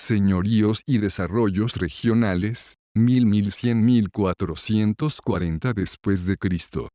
Señoríos y desarrollos regionales, 1100-1440 después de Cristo.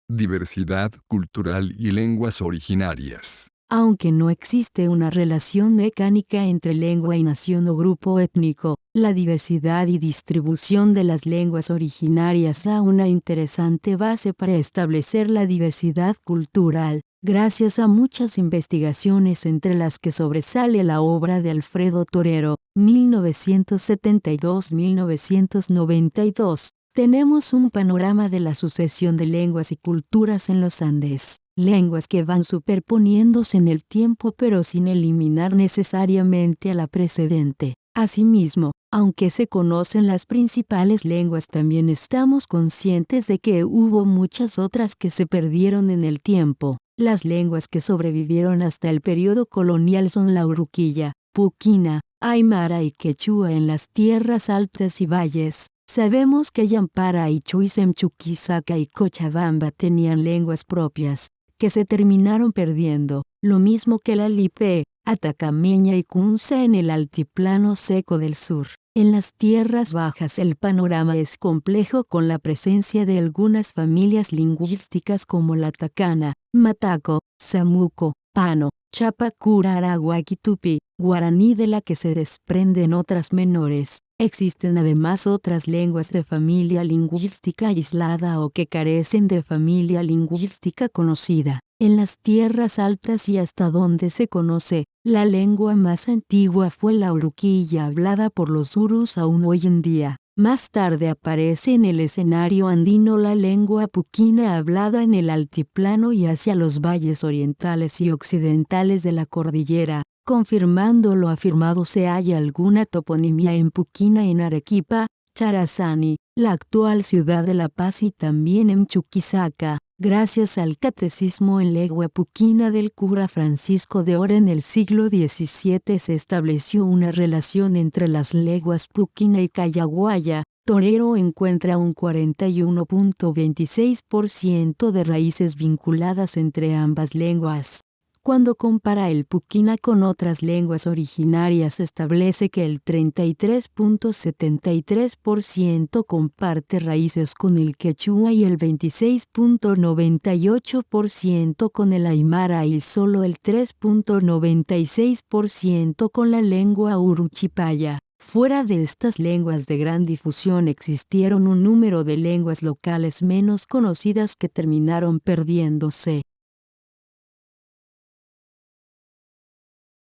Diversidad cultural y lenguas originarias. Aunque no existe una relación mecánica entre lengua y nación o grupo étnico, la diversidad y distribución de las lenguas originarias da una interesante base para establecer la diversidad cultural, gracias a muchas investigaciones entre las que sobresale la obra de Alfredo Torero, 1972-1992. Tenemos un panorama de la sucesión de lenguas y culturas en los Andes, lenguas que van superponiéndose en el tiempo pero sin eliminar necesariamente a la precedente. Asimismo, aunque se conocen las principales lenguas, también estamos conscientes de que hubo muchas otras que se perdieron en el tiempo. Las lenguas que sobrevivieron hasta el periodo colonial son la uruquilla, puquina, aymara y quechua en las tierras altas y valles. Sabemos que Yampara y Chuisem, Chuquisaca y Cochabamba tenían lenguas propias, que se terminaron perdiendo, lo mismo que la lipe, atacameña y cunza en el altiplano seco del sur. En las tierras bajas el panorama es complejo, con la presencia de algunas familias lingüísticas como la tacana, mataco, samuco, pano, chapacura, arahuac y tupi, guaraní, de la que se desprenden otras menores. Existen además otras lenguas de familia lingüística aislada o que carecen de familia lingüística conocida. En las tierras altas y hasta donde se conoce, la lengua más antigua fue la uruquilla, hablada por los urus aún hoy en día. Más tarde aparece en el escenario andino la lengua puquina, hablada en el altiplano y hacia los valles orientales y occidentales de la cordillera. Confirmando lo afirmado, se halla alguna toponimia en puquina en Arequipa, Charazani, la actual ciudad de La Paz, y también en Chuquisaca. Gracias al catecismo en lengua puquina del cura Francisco de Ora en el siglo XVII se estableció una relación entre las lenguas puquina y cayaguaya. Torero encuentra un 41.26% de raíces vinculadas entre ambas lenguas. Cuando compara el puquina con otras lenguas originarias, establece que el 33.73% comparte raíces con el quechua y el 26.98% con el aymara y solo el 3.96% con la lengua uruchipaya. Fuera de estas lenguas de gran difusión existieron un número de lenguas locales menos conocidas que terminaron perdiéndose.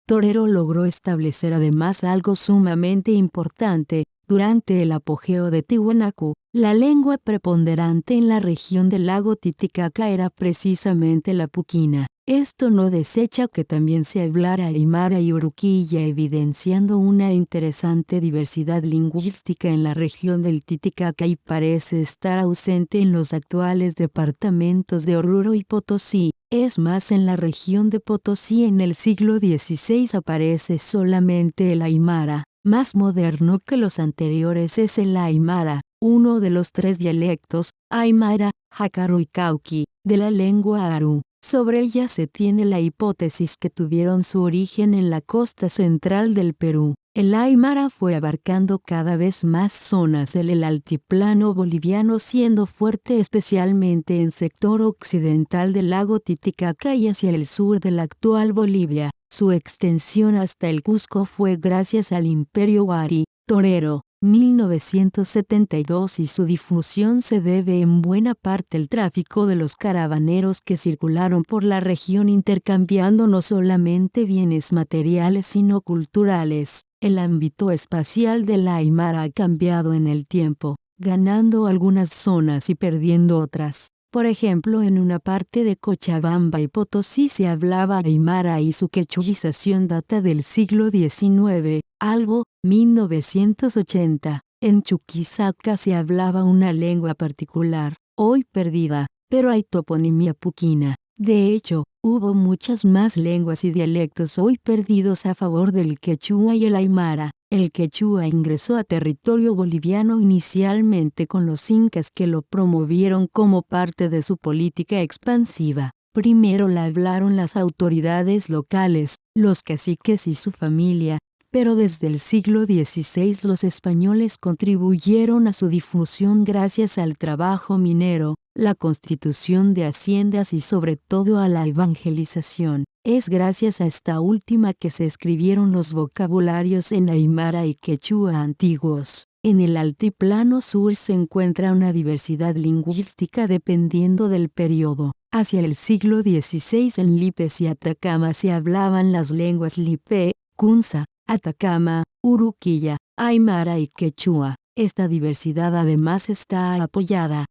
Torero logró establecer además algo sumamente importante. Durante el apogeo de Tiwanaku, la lengua preponderante en la región del lago Titicaca era precisamente la puquina. Esto no desecha que también se hablara aymara y uruquilla, evidenciando una interesante diversidad lingüística en la región del Titicaca, y parece estar ausente en los actuales departamentos de Oruro y Potosí. Es más, en la región de Potosí en el siglo XVI aparece solamente el aymara. Más moderno que los anteriores es el aymara, uno de los tres dialectos, aymara, jácaro y cauqui, de la lengua aru. Sobre ella se tiene la hipótesis que tuvieron su origen en la costa central del Perú. El aymara fue abarcando cada vez más zonas del altiplano boliviano, siendo fuerte especialmente en sector occidental del lago Titicaca y hacia el sur de la actual Bolivia. Su extensión hasta el Cusco fue gracias al Imperio Huari. Torero, 1972, y su difusión se debe en buena parte al tráfico de los caravaneros que circularon por la región intercambiando no solamente bienes materiales sino culturales. El ámbito espacial del aymara ha cambiado en el tiempo, ganando algunas zonas y perdiendo otras. Por ejemplo, en una parte de Cochabamba y Potosí se hablaba aymara y su quechuización data del siglo XIX, Albo, 1980. En Chuquisaca se hablaba una lengua particular, hoy perdida, pero hay toponimia puquina. De hecho, hubo muchas más lenguas y dialectos hoy perdidos a favor del quechua y el aymara. El quechua ingresó a territorio boliviano inicialmente con los incas, que lo promovieron como parte de su política expansiva. Primero la hablaron las autoridades locales, los caciques y su familia, pero desde el siglo XVI los españoles contribuyeron a su difusión gracias al trabajo minero, la constitución de haciendas y sobre todo a la evangelización. Es gracias a esta última que se escribieron los vocabularios en aymara y quechua antiguos. En el altiplano sur se encuentra una diversidad lingüística dependiendo del periodo. Hacia el siglo XVI en Lipes y Atacama se hablaban las lenguas Lipe, Kunza, Atacama, Uruquilla, aymara y quechua. Esta diversidad además está apoyada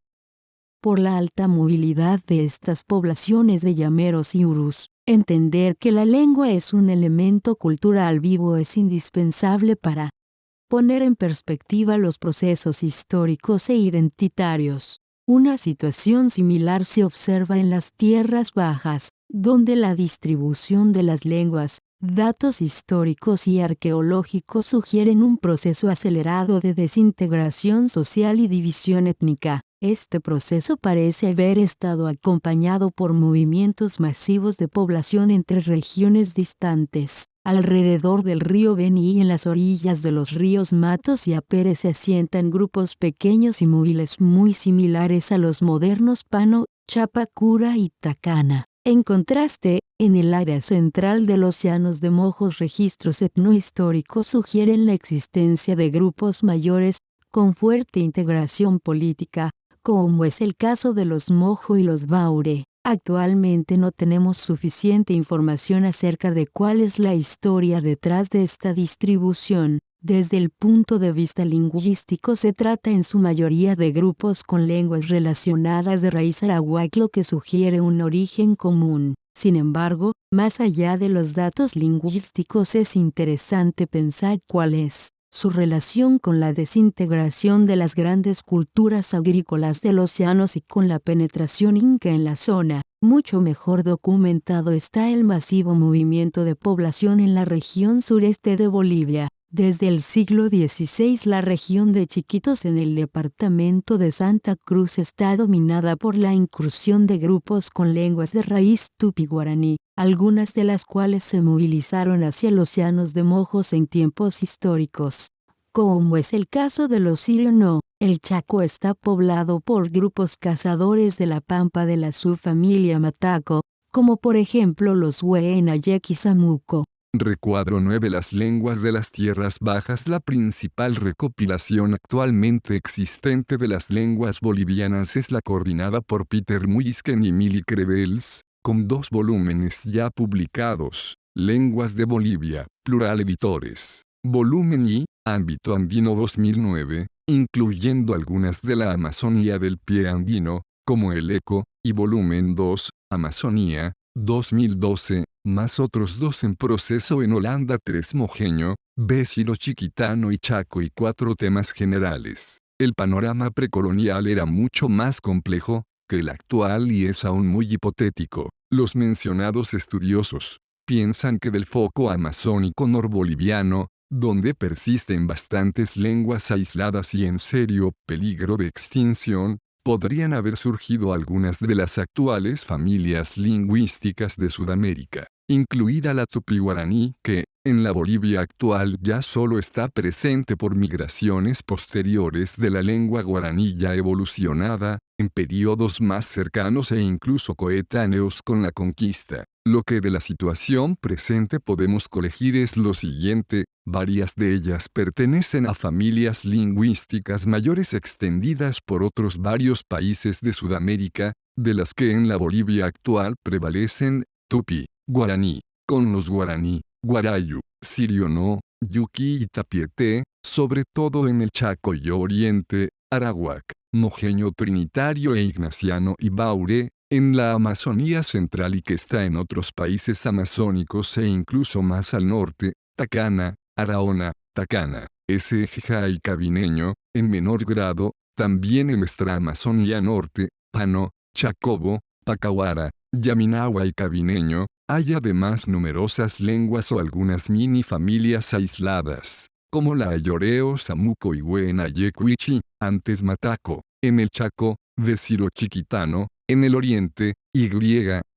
por la alta movilidad de estas poblaciones de llameros y urus. Entender que la lengua es un elemento cultural vivo es indispensable para poner en perspectiva los procesos históricos e identitarios. Una situación similar se observa en las tierras bajas, donde la distribución de las lenguas, datos históricos y arqueológicos sugieren un proceso acelerado de desintegración social y división étnica. Este proceso parece haber estado acompañado por movimientos masivos de población entre regiones distantes. Alrededor del río Beni y en las orillas de los ríos Matos y Apure se asientan grupos pequeños y móviles muy similares a los modernos Pano, Chapacura y Tacana. En contraste, en el área central de los llanos de Mojos registros etnohistóricos sugieren la existencia de grupos mayores, con fuerte integración política, como es el caso de los Mojo y los Baure. Actualmente no tenemos suficiente información acerca de cuál es la historia detrás de esta distribución. Desde el punto de vista lingüístico se trata en su mayoría de grupos con lenguas relacionadas de raíz arawak, lo que sugiere un origen común. Sin embargo, más allá de los datos lingüísticos es interesante pensar cuál es su relación con la desintegración de las grandes culturas agrícolas de los llanos y con la penetración inca en la zona. Mucho mejor documentado está el masivo movimiento de población en la región sureste de Bolivia. Desde el siglo XVI la región de Chiquitos en el departamento de Santa Cruz está dominada por la incursión de grupos con lenguas de raíz tupi-guaraní, algunas de las cuales se movilizaron hacia los llanos de Mojos en tiempos históricos. Como es el caso de los Sirio-No, el Chaco está poblado por grupos cazadores de la pampa de la subfamilia Mataco, como por ejemplo los Huenayek y Samuco. Recuadro 9. Las lenguas de las tierras bajas. La principal recopilación actualmente existente de las lenguas bolivianas es la coordinada por Peter Muisken y Mili Krebels, con 2 volúmenes ya publicados, Lenguas de Bolivia, Plural Editores, volumen I, Ámbito Andino 2009, incluyendo algunas de la Amazonía del pie andino, como el Eco, y volumen 2, Amazonía, 2012, más otros 2 en proceso en Holanda, 3 Mojeño, Bécilo Chiquitano y Chaco y 4 temas generales. El panorama precolonial era mucho más complejo que el actual y es aún muy hipotético. Los mencionados estudiosos piensan que del foco amazónico norboliviano, donde persisten bastantes lenguas aisladas y en serio peligro de extinción, podrían haber surgido algunas de las actuales familias lingüísticas de Sudamérica, incluida la tupi-guaraní, que, en la Bolivia actual ya solo está presente por migraciones posteriores de la lengua guaraní ya evolucionada, en periodos más cercanos e incluso coetáneos con la conquista. Lo que de la situación presente podemos colegir es lo siguiente: varias de ellas pertenecen a familias lingüísticas mayores extendidas por otros varios países de Sudamérica, de las que en la Bolivia actual prevalecen tupi, guaraní, con los guaraní, guarayu, sirio-no, yuki y tapiete, sobre todo en el Chaco y Oriente, arawak, mojeño trinitario e ignaciano y baure, en la Amazonía central y que está en otros países amazónicos e incluso más al norte, tacana, araona, tacana, SJ y cabineño, en menor grado, también en nuestra Amazonía norte, pano, chacobo, pacahuara, yaminagua y cabineño. Hay además numerosas lenguas o algunas mini familias aisladas, como la ayoreo, samuco y huenayecuichi, antes mataco, en el Chaco, Bécilo Chiquitano, en el oriente, y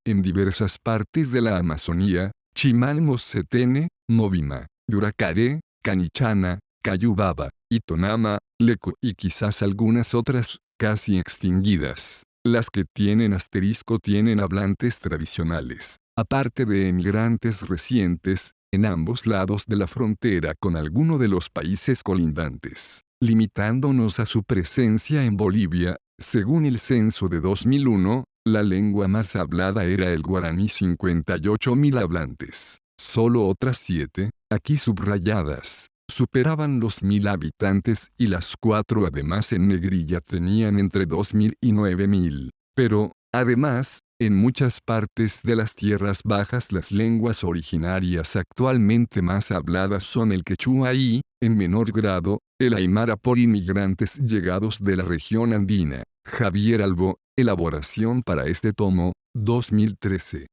En diversas partes de la Amazonía, Chimalmocetene, Movima, Yuracaré, Canichana, Cayubaba, Itonama, Leco y quizás algunas otras, casi extinguidas. Las que tienen asterisco tienen hablantes tradicionales, aparte de emigrantes recientes, en ambos lados de la frontera con alguno de los países colindantes. Limitándonos a su presencia en Bolivia, según el censo de 2001, la lengua más hablada era el guaraní, 58.000 hablantes. Solo otras 7, aquí subrayadas, superaban los 1.000 habitantes y las 4 además en negrilla tenían entre 2.000 y 9.000. Pero, además, en muchas partes de las tierras bajas las lenguas originarias actualmente más habladas son el quechua y, en menor grado, el aymara por inmigrantes llegados de la región andina. Javier Albo, elaboración para este tomo, 2013.